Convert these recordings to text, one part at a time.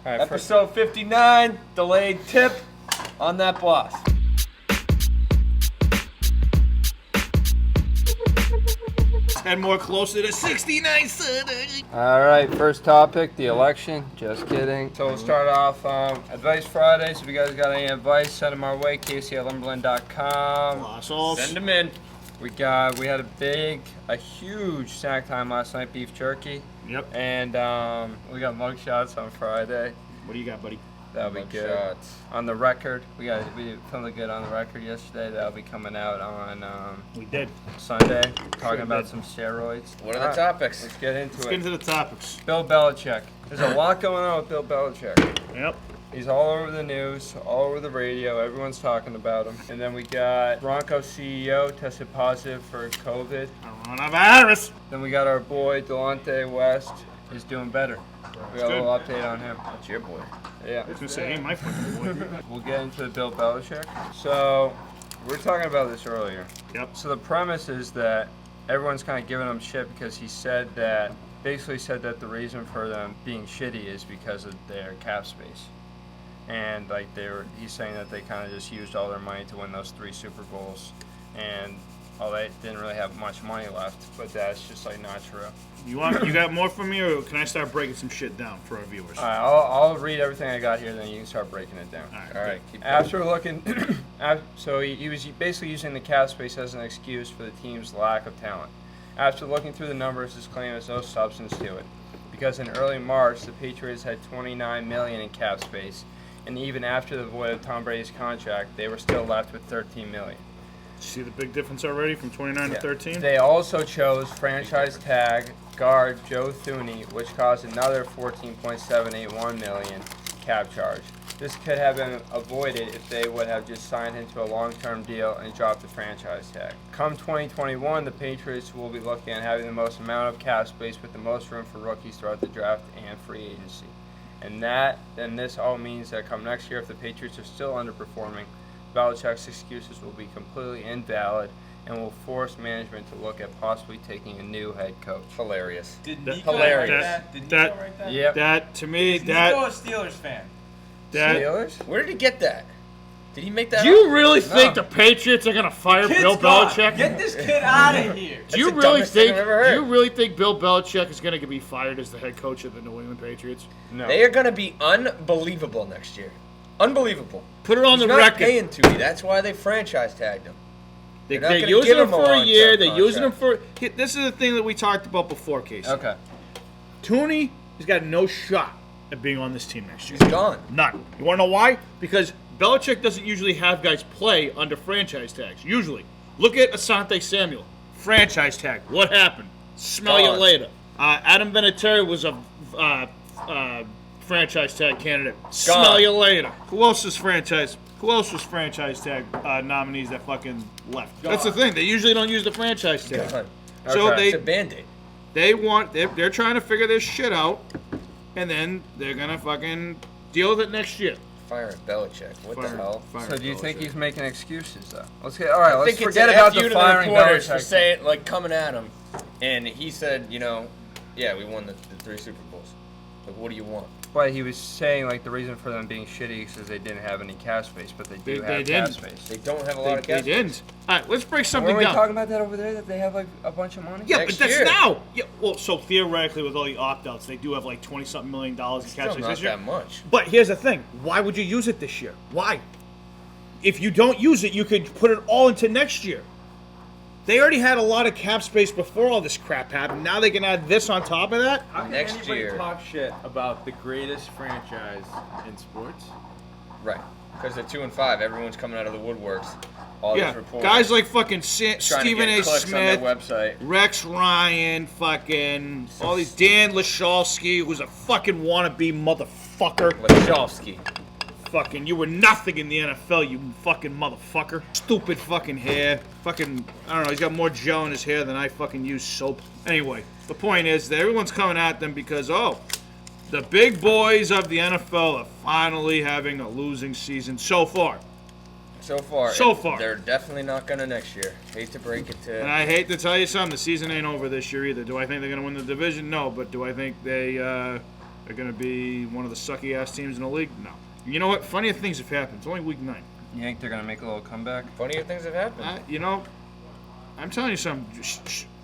All right, Episode 59, delayed tip on that boss. And more closer to 69 Sunday. All right, first topic, the election. Just kidding. So we'll start off Advice Friday. So if you guys got any advice, send them our way, casey@lumberland.com. Send them in. We had a huge snack time last night, beef jerky. Yep. And we got mug shots on Friday. What do you got, buddy? That'll be good. Shots. On the record, we filmed good on the record yesterday. That'll be coming out on We did. Sunday. Talking about some steroids. What are the topics? Let's get into Let's it. get into the topics. Bill Belichick. There's a lot going on with Bill Belichick. Yep. He's all over the news, all over the radio. Everyone's talking about him. And then we got Broncos CEO tested positive for COVID. Coronavirus. Then we got our boy Delonte West. He's doing better. We got a little update on him. That's your boy. Yeah. I was gonna say, hey, my fucking boy. We'll get into Bill Belichick. So, we were talking about this earlier. Yep. So the premise is that everyone's kind of giving him shit because he basically said that the reason for them being shitty is because of their cap space. And he's saying that they kind of just used all their money to win those 3 Super Bowls. And they didn't really have much money left, but that's just not true. You got more from me, or can I start breaking some shit down for our viewers? All right, I'll read everything I got here, then you can start breaking it down. All right, keep going. After looking, so he was basically using the cap space as an excuse for the team's lack of talent. After looking through the numbers, his claim has no substance to it, because in early March, the Patriots had $29 million in cap space, and even after the void of Tom Brady's contract, they were still left with $13 million. See the big difference already from 29 to 13? They also chose franchise tag guard Joe Thuney, which caused another $14.781 million cap charge. This could have been avoided if they would have just signed him to a long-term deal and dropped the franchise tag. Come 2021, the Patriots will be looking at having the most amount of cap space with the most room for rookies throughout the draft and free agency. And this all means that come next year, if the Patriots are still underperforming, Belichick's excuses will be completely invalid and will force management to look at possibly taking a new head coach. Hilarious. Did Nico Hilarious. write that? Did Nico write that? Yep. That, to me, Nico a Steelers fan. Steelers? Where did he get that? Did he make that Do up? you really think the Patriots are gonna fire Kid's Bill gone. Belichick? Get this kid out of here. Do you That's the really dumbest thing think? I've ever heard. Do you really think Bill Belichick is gonna be fired as the head coach of the New England Patriots? No. They are going to be unbelievable next year. Unbelievable. Put it on He's the not record. paying Tootie. That's why they franchise tagged him. They're not They're gonna using give him him a for a long-term year. They're using him contract. for. This is the thing that we talked about before, Casey. Okay. Tooney has got no shot at being on this team next year. He's gone. None. You want to know why? Because Belichick doesn't usually have guys play under franchise tags. Usually. Look at Asante Samuel. Franchise tag. What happened? Smell you Gone. later. Adam Vinatieri was a franchise tag candidate. Smell you later. Who else was franchise tag nominees that fucking left? That's the thing. They usually don't use the franchise tag. Gone. So Okay. It's a Band-Aid. they're trying to figure this shit out, and then they're gonna fucking deal with it next year. Firing Belichick. What the hell? So do you think he's making excuses though? Let's I let's think forget it's about an the FU firing to the reporters Belichick. for saying, coming at him. And he said, yeah, we won the 3 Super Bowls. Like, what do you want? But he was saying the reason for them being shitty is because they didn't have any cap space, but they do They have cap didn't. space. They don't have a lot of They cap space. didn't. All right, let's break Were something we down. talking about that over there? That they have a bunch of money? Yeah, next but that's year? now. Yeah, well, so theoretically, with all the opt-outs, they do have $20-something million in cap Still space not this year. that much. But here's the thing: why would you use it this year? Why? If you don't use it, you could put it all into next year. They already had a lot of cap space before all this crap happened. Now they can add this on top of that. How can Next anybody year. talk shit about the greatest franchise in sports? Right. Because they're 2-5. Everyone's coming out of the woodworks. All Yeah, these reports. guys like fucking trying Stephen to A. get clicks on their Smith, website. Rex Ryan, fucking all these Dan Lashalski, who's a fucking wannabe motherfucker. Lachowski. Fucking, you were nothing in the NFL, you fucking motherfucker. Stupid fucking hair. Fucking, I don't know, he's got more gel in his hair than I fucking use soap. Anyway, the point is that everyone's coming at them because, the big boys of the NFL are finally having a losing season so far. So far. So far. They're definitely not going to next year. Hate to break it to... And I hate to tell you something, the season ain't over this year either. Do I think they're going to win the division? No, but do I think they are They're going to be one of the sucky ass teams in the league? No. You know what? Funnier things have happened. It's only week 9. You think they're gonna make a little comeback? Funnier things have happened. You know, I'm telling you something.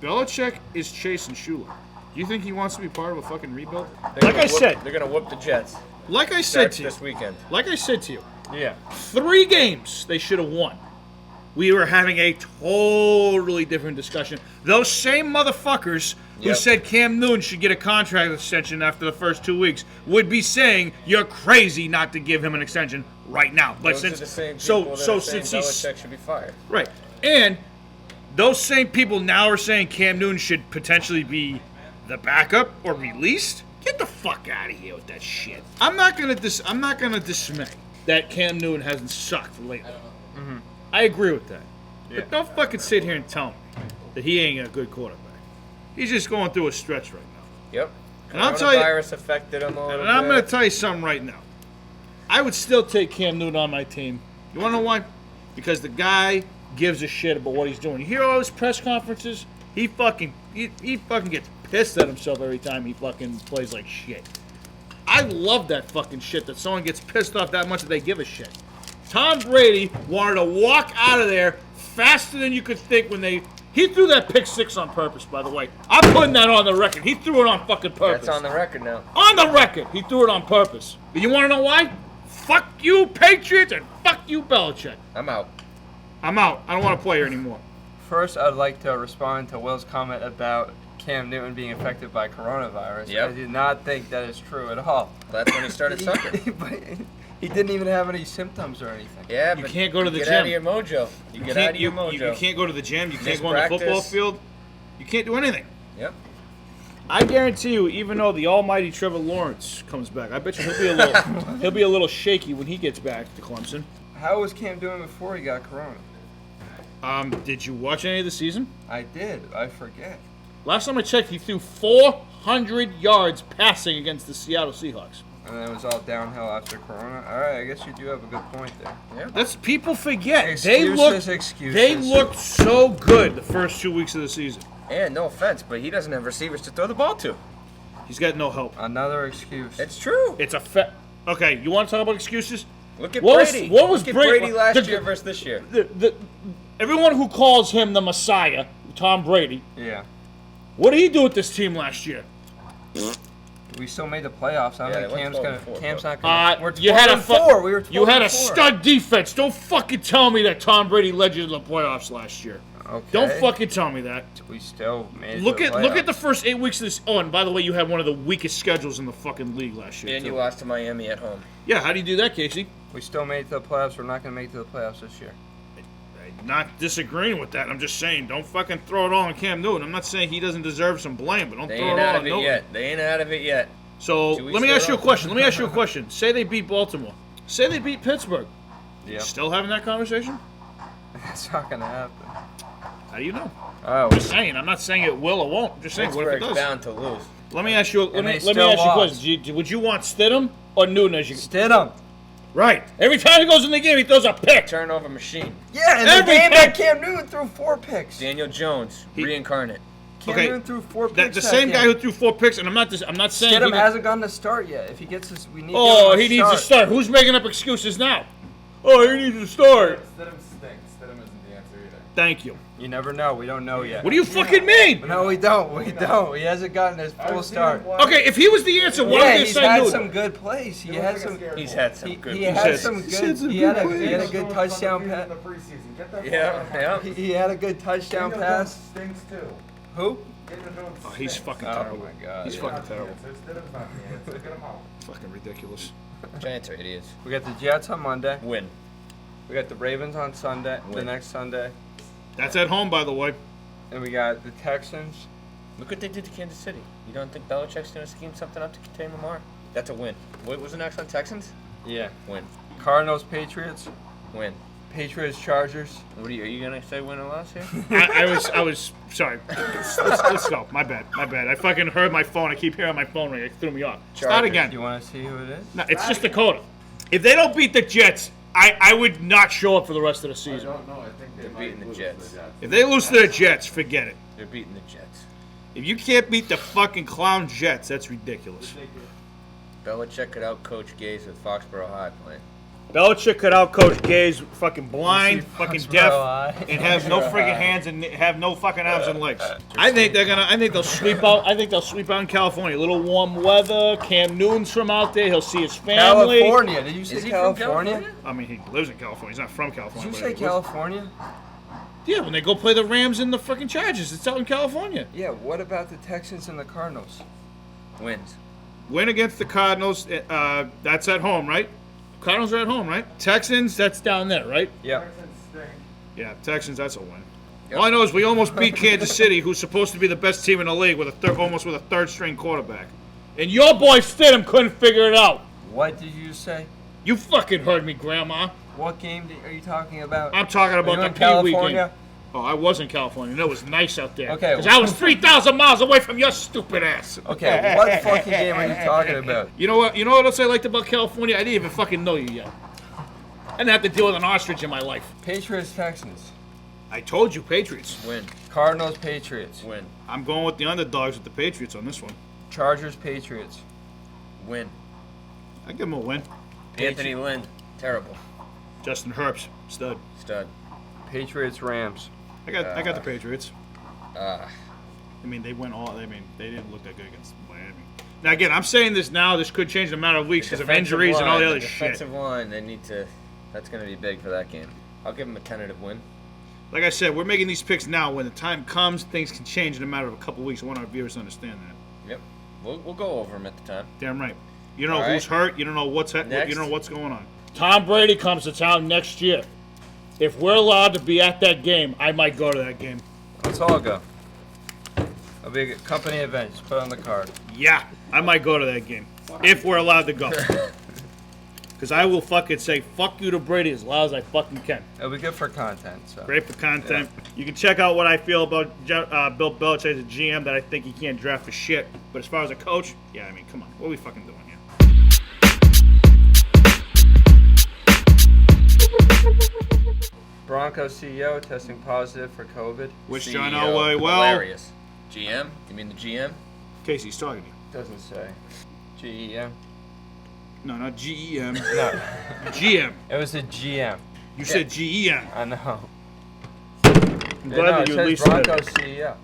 Belichick is chasing Shula. Do you think he wants to be part of a fucking rebuild? Like I said, they're gonna whoop the Jets. Like I said to you this weekend. Like I said to you, Yeah. 3 games they should have won. We were having a totally different discussion. Those same motherfuckers who said Cam Newton should get a contract extension after the first 2 weeks would be saying you're crazy not to give him an extension right now. But Those since are the same so people that so are saying since he's Belichick should be fired. right, and those same people now are saying Cam Newton should potentially be the backup or released. Get the fuck out of here with that shit. I'm not gonna dismay that Cam Newton hasn't sucked lately. Mm-hmm. I agree with that. Yeah. But don't fucking sit here and tell me that he ain't a good quarterback. He's just going through a stretch right now. Yep. And I'll tell you, Coronavirus affected him a little and I'm bit. going to tell you something right now. I would still take Cam Newton on my team. You want to know why? Because the guy gives a shit about what he's doing. You hear all his press conferences? He fucking gets pissed at himself every time he fucking plays like shit. I love that fucking shit that someone gets pissed off that much that they give a shit. Tom Brady wanted to walk out of there faster than you could think when he threw that pick 6 on purpose, by the way. I'm putting that on the record. He threw it on fucking purpose. That's on the record now. On the record, he threw it on purpose. But you want to know why? Fuck you, Patriots, and fuck you, Belichick. I'm out. I'm out. I don't want to play here anymore. First, I'd like to respond to Will's comment about Cam Newton being affected by coronavirus. Yep. I do not think that is true at all. That's when he started sucking. But he didn't even have any symptoms or anything. Yeah, You but can't go to the get gym. out of your mojo. You get out of your mojo. You can't go to the gym. You can't Miss go on the football practice. field. You can't do anything. Yep. I guarantee you, even though the almighty Trevor Lawrence comes back, I bet you he'll be a little shaky when he gets back to Clemson. How was Cam doing before he got corona? Did you watch any of the season? I did. I forget. Last time I checked, he threw 400 yards passing against the Seattle Seahawks. And then it was all downhill after corona. All right, I guess you do have a good point there. Yeah. That's people forget. Excuses. They looked so good the first 2 weeks of the season. And no offense, but he doesn't have receivers to throw the ball to. He's got no help. Another excuse. It's true. It's okay. You want to talk about excuses? Look at What was- Brady. what was Look at Brady- Brady last the- year versus this year. Everyone who calls him the Messiah, Tom Brady, Yeah. what did he do with this team last year? We still made the playoffs. I Yeah, don't they think went 12-4, Cam's but- not gonna. We're You had a 12-4. We were 12-4. You had a stud defense. Don't fucking tell me that Tom Brady led you to the playoffs last year. Okay. Don't fucking tell me that. We still made it. Look to at the look at the playoffs. first 8 weeks of this. Oh, and by the way, you had one of the weakest schedules in the fucking league last year. And too. you lost to Miami at home. Yeah, how do you do that, Casey? We still made it to the playoffs. We're not gonna make it to the playoffs this year. I'm not disagreeing with that. I'm just saying, don't fucking throw it all on Cam Newton. I'm not saying he doesn't deserve some blame, but don't They throw ain't it all out on of it Newton. yet. They ain't out of it yet. So 2 weeks let me ask you a ago. question. Say they beat Baltimore. Say they beat Pittsburgh. Yeah. Still having that conversation? It's not gonna happen. How do you know? Oh. I'm just saying. I'm not saying it will or won't. I'm just saying, what if it Pittsburgh's does? bound to lose. Let me ask you. Let And me they ask you still a lost. question. Would you want Stidham or Newton as you? Stidham. Right. Every time he goes in the game, he throws a pick. Turnover machine. Yeah, in the Every game pick. that Cam Newton threw 4 picks. Daniel Jones, He- reincarnate. Cam Okay, Newton threw 4 picks. The that same guy game. who threw 4 picks, and I'm not saying. Stidham he- hasn't gotten to start yet. If he gets this, we need. Oh, to he needs to start. Who's making up excuses now? Oh, he needs to start. Stidham stinks. Stidham isn't the answer either. Thank you. You never know. We don't know yet. What do you fucking mean? No, we don't. We don't. He hasn't gotten his full start. Okay, if he was the answer, why Yeah, would they he's say had Newton? some good plays. He had some. He's had some good. He had had some good. He had a good Broncos touchdown undefeated pass. in the preseason. Get that Yeah, fuck out of yeah. He had a good touchdown Daniel Jones pass. stinks too. Who? Daniel Jones Oh, he's stinks. fucking Oh terrible. my God. He's yeah. fucking Not the terrible. answer. Stidham's not the answer. Get him out. Fucking ridiculous. Giants are idiots. We got the Jets on Monday. Win. We got the Ravens on Sunday. The Win. next Sunday, That's at home, by the way. and we got the Texans. Look what they did to Kansas City. You don't think Belichick's going to scheme something up to contain Lamar? That's a win. What was the next one? Texans? Yeah. Win. Cardinals, Patriots. Win. Patriots, Chargers. What are you going to say win or loss here? I was sorry. Let's go. My bad. I fucking heard my phone. I keep hearing my phone ring. It threw me off. Start Chargers. again. You want to see who it is? No, it's just Dakota. If they don't beat the Jets, I would not show up for the rest of the I season. don't know. I think They're might beating the lose Jets. to If they lose to the Jets, forget it. They're beating the Jets. If you can't beat the fucking clown Jets, that's ridiculous. Belichick could outcoach Gaze with Foxborough High playing. Belichick could outcoach Gaze, fucking blind, fucking deaf, High. and have no friggin' hands and have no fucking arms and legs. I think they'll sweep out. I think they'll sweep out in California. A little warm weather. Cam Newton's from out there. He'll see his family. California. Did you say Is he from California? California? I mean, he lives in California. He's not from Did California. you but say he lives- California? Yeah, when they go play the Rams and the freaking Chargers, it's out in California. Yeah. What about the Texans and the Cardinals? Wins. Win against the Cardinals. That's at home, right? Cardinals are at home, right? Texans, that's down there, right? Yeah. Yeah, Texans, that's a win. Yep. All I know is we almost beat Kansas City, who's supposed to be the best team in the league, with almost with a third-string quarterback. And your boy Stidham couldn't figure it out. What did you say? You fucking heard me, Grandma. What game are you talking about? I'm talking Are about you the in Pee Wee game. California? Oh, I was in California, and it was nice out there. Okay. Because I was 3,000 miles away from your stupid ass. Okay, what fucking game are you talking about? You know what? You know what else I liked about California? I didn't even fucking know you yet. I didn't have to deal with an ostrich in my life. Patriots, Texans. I told you, Patriots. Win. Cardinals, Patriots. Win. I'm going with the underdogs with the Patriots on this one. Chargers, Patriots. Win. I give them a win. Anthony Lynn. Terrible. Justin Herbst, stud. Stud. Patriots, Rams. I got the Patriots. Ah. I mean, they went all. I mean, they didn't look that good against Miami. Now again, I'm saying this now. This could change in a matter of weeks because of Defensive injuries and all the line, other shit. Defensive line, they need to. That's going to be big for that game. I'll give them a tentative win. Like I said, we're making these picks now. When the time comes, things can change in a matter of a couple weeks. I want our viewers to understand that. Yep. We'll go over them at the time. Damn right. You don't know All who's hurt. You don't know what's you Next. don't know what's going on. Tom Brady comes to town next year. If we're allowed to be at that game, I might go to that game. Let's all go. A big company event. Just put it on the card. Yeah, I might go to that game if we're allowed to go. Because I will fucking say fuck you to Brady as loud as I fucking can. It'll be good for content. So. Great for content. You can check out what I feel about Bill Belichick as a GM, that I think he can't draft for shit. But as far as a coach, yeah, I mean, come on. What are we fucking doing here? Broncos CEO testing positive for COVID. Which CEO, John Elway, well, Hilarious. GM? You mean the GM? Casey's talking to you. Doesn't say. GEM. No, not GEM. No, GM. it was a GM. You said GEM. I know. I'm glad that you it at says least said Broncos it. CEO.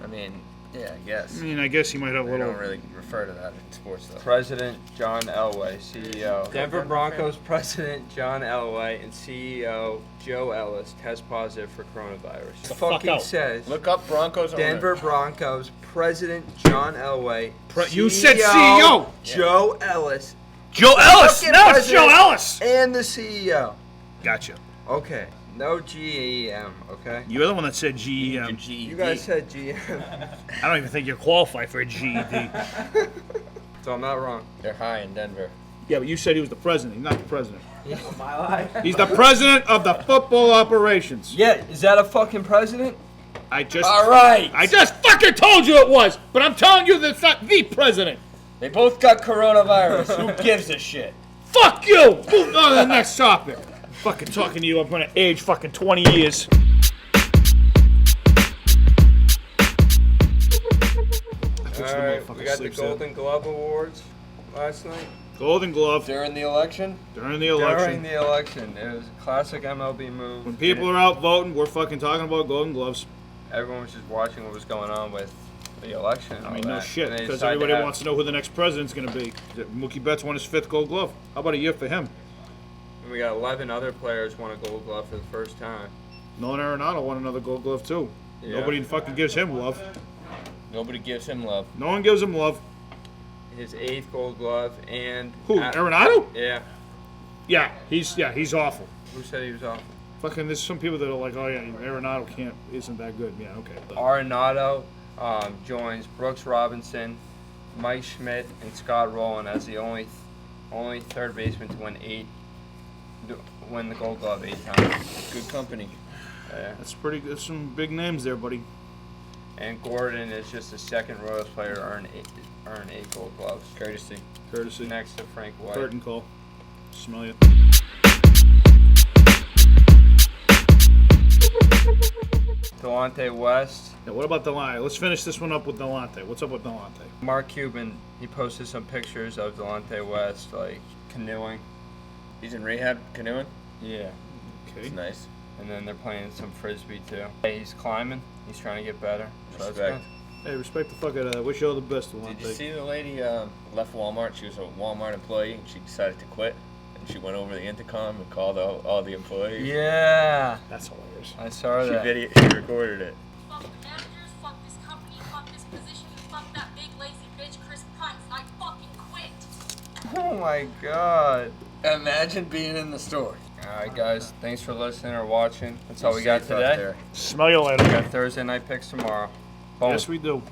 I mean, yeah, I guess. I mean, I guess he might have a They little. don't really refer to that in sports, though. President John Elway, CEO. Denver Broncos President John Elway and CEO Joe Ellis test positive for coronavirus. The fuck out. Says Look up Broncos owner. Denver Broncos President John Elway. You said CEO. Joe Ellis. Joe Ellis. Fucking No, it's Joe president Ellis. And the CEO. Gotcha. Okay. No GEM, okay? You're the one that said Your GEM. GED. You guys said GM. I don't even think you're qualified for a GED. So I'm not wrong. They're high in Denver. Yeah, but you said he was the president. He's not the president. My life. He's the president of the football operations. Yeah, is that a fucking president? I just right. I just fucking told you it was, but I'm telling you that's not the president. They both got coronavirus. Who gives a shit? Fuck you! Move on to the next topic. Fucking talking to you, I'm gonna age fucking 20 years. Alright, we got the Golden Glove Awards last night. Golden Glove During the election? during the election. During the election. It was a classic MLB move. When people are out voting, we're fucking talking about Golden Gloves. Everyone was just watching what was going on with the election. And I all mean, no that. shit, And they because decided to everybody have- wants to know who the next president's gonna be. Mookie Betts won his 5th Gold Glove. How about a year for him? And we got 11 other players won a Gold Glove for the first time. Nolan Arenado won another Gold Glove too. Yeah. Nobody fucking gives him love. Nobody gives him love. No one gives him love. His 8th Gold Glove and Who? Arenado? Yeah. Yeah, he's awful. Who said he was off? Fucking, there's some people that are like, oh yeah, Arenado isn't that good. Yeah, okay. Arenado joins Brooks Robinson, Mike Schmidt, and Scott Rowland as the only third baseman to win the Gold Glove 8 times. Good company. Yeah. That's some big names there, buddy. And Gordon is just the second Royals player to earn 8 Gold Gloves. Courtesy. Courtesy. Next to Frank White. Curtain call. Smell you. Delonte West. Yeah, what about Delonte? Let's finish this one up with Delonte. What's up with Delonte? Mark Cuban, he posted some pictures of Delonte West, like, canoeing. He's in rehab canoeing. Yeah. Okay. It's nice. And then they're playing some frisbee, too. Hey, he's climbing. He's trying to get better. So that's Respect. good. Hey, respect the fuck out of that. Wish you all the best, Delonte. Did you see the lady left Walmart? She was a Walmart employee, and she decided to quit. And she went over the intercom and called all the employees. Yeah. That's hilarious. I saw She that. she recorded it. Fuck the managers, fuck this company, fuck this position, and fuck that big lazy bitch Chris Pines. I fucking quit. Oh, my God. Imagine being in the store. All right, guys. Thanks for listening or watching. That's all we Be got safe out today. there. Smell you later. We got Thursday night picks tomorrow. Boom. Yes, we do.